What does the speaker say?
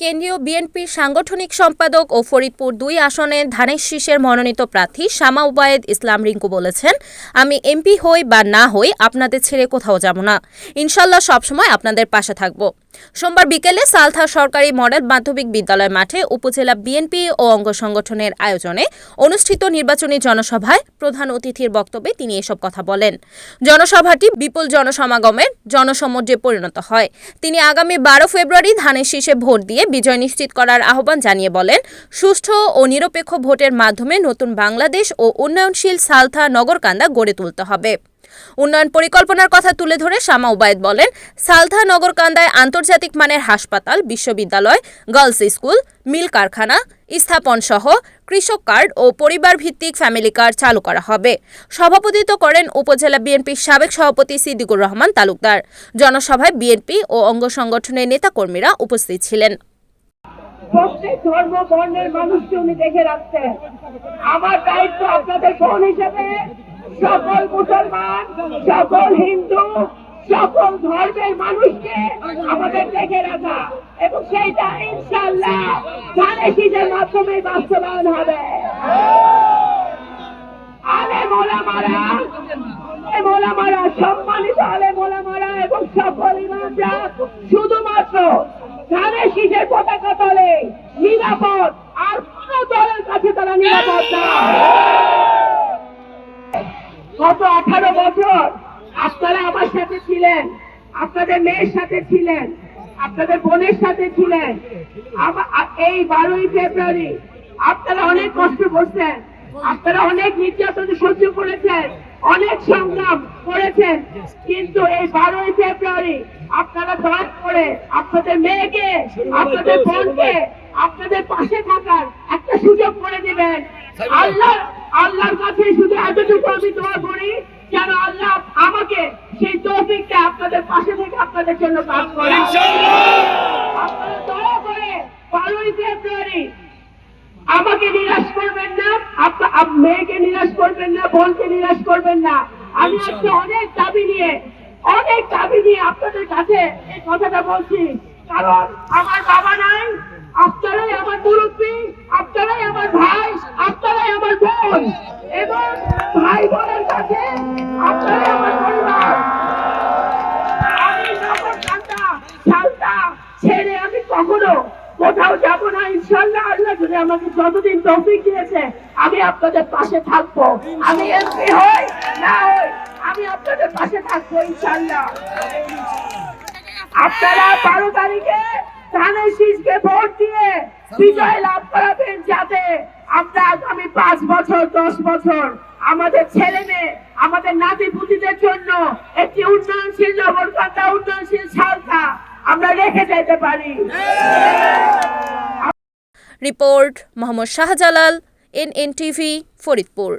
কেন্দ্রীয় বিএনপির সাংগঠনিক সম্পাদক ও ফরিদপুর ২ আসনের ধানের শীষের মনোনীত প্রার্থী শামা ওবায়েদ ইসলাম রিংকু বলেছেন, আমি এমপি হই বা না হই আপনাদের ছেড়ে কোথাও যাব না। ইনশাল্লাহ সবসময় আপনাদের পাশে থাকব। সোমবার বিকেলে সালথা সরকারি মডেল মাধ্যমিক বিদ্যালয় মাঠে উপজেলা বিএনপি ও অঙ্গ সংগঠনের আয়োজনে অনুষ্ঠিত নির্বাচনী জনসভায় প্রধান অতিথির বক্তব্যে তিনি এসব কথা বলেন। জনসভাটি বিপুল জনসমাগমের জনসমুদ্রে পরিণত হয়। তিনি আগামী ১২ ফেব্রুয়ারি ধানের শীষে ভোট দিয়ে বিজয় নিশ্চিত করার আহ্বান জানিয়ে বলেন, সুষ্ঠু ও নিরপেক্ষ ভোটের মাধ্যমে নতুন বাংলাদেশ ও উন্নয়নশীল সালথা নগরকান্দা গড়ে তুলতে হবে। উন্নয়ন পরিকল্পনার কথা তুলে ধরে শামা ওবায়েদ বলেন, সালথা নগরকান্দায় আন্তর্জাতিক মানের হাসপাতাল, বিশ্ববিদ্যালয়, গার্লস স্কুল, মিল কারখানা স্থাপন সহ কৃষক কার্ড ও পরিবার ভিত্তিক ফ্যামিলি কার্ড চালু করা হবে। সভাপতিত্ব করেন উপজেলা বিএনপির সাবেক সভাপতি সিদ্দিকুর রহমান তালুকদার। জনসভায় বিএনপি ও অঙ্গ সংগঠনের নেতাকর্মীরা উপস্থিত ছিলেন। প্রত্যেক ধর্ম বর্ণের মানুষকে উনি দেখে রাখছেন। আমার দায়িত্ব আপনাদের বোন হিসেবে সকল মুসলমান, সকল হিন্দু, সকল ধর্মের মানুষকে আমাদের দেখে রাখা, এবং সেইটা ইনশাআল্লাহ ধানের শীষের মাধ্যমে বাস্তবায়ন হবে। আলেম ওলামারা, সম্মানিত আলেম ওলামারা এবং সকল ইমামরা শুধুমাত্র ধানের শীষের পতাকা তলে নিরাপদ, আর কোন দলের কাছে তারা নিরাপদ না। গত 18 বছর আপনারা আমার সাথে ছিলেন, আপনাদের মেয়ের সাথে ছিলেন, আপনাদের বোনের সাথে ছিলেন। এই 12ই ফেব্রুয়ারি আপনারা অনেক কষ্ট করছেন, আপনারা অনেক নির্যাতন সহ্য করেছেন, অনেক সংগ্রাম করেছেন, কিন্তু এই 12ই ফেব্রুয়ারি আপনারা দয়া করে আপনাদের মেয়েকে, আপনাদের বোনকে আপনাদের পাশে থাকার একটা সুযোগ করে দিবেন। আল্লাহর কাছে শুধু এতটুকু আমি দোয়া করি, যেন আল্লাহ আমাকে সেই তৌফিকটা আপনাদের পাশে থেকে আপনাদের জন্য কাজ করে। আপনারা দয়া করে 12ই ফেব্রুয়ারি আমাকে নিরাশ করবেন না, মেয়েকে নিরাশ করবেন না, বোনকে নিরাশ করবেন না। আমি আজকে অনেক দাবি নিয়ে আপনাদের কাছে এই কথাটা বলছি, কারণ আমার বাবা নাই, আপনারাই আমার মুরব্বী, আপনারাই আমার ভাই, আপনারাই আমার বোন, এবং ভাই বোনের কাছে আপনারাই আমার পরিবার। আমি নগরকান্দা সালথা ছেড়ে আমি কখনো কোথাও যাব না। ইনশাআল্লাহ আল্লাহ যদি আমাকে যতদিন তৌফিক দিয়েছে আমি আপনাদের পাশে থাকবো। আমি এমপি হই না হই, আমি আপনাদের পাশে থাকবো ইনশাআল্লাহ। আপনারা 12 তারিখে ধানের শীষকে ভোট দিয়ে বিজয় লাভ করাবেন, যাতে আমরা আগামী 5 বছর 10 বছর আমাদের ছেলে মেয়ে, আমাদের নাতি পুতিদের জন্য একটি উন্নয়নশীল নগরকান্দা, উন্নয়নশীল সালথা আমরা রেখে যেতে পারি। Report Mohammad Shahjalal, NNTV, Faridpur.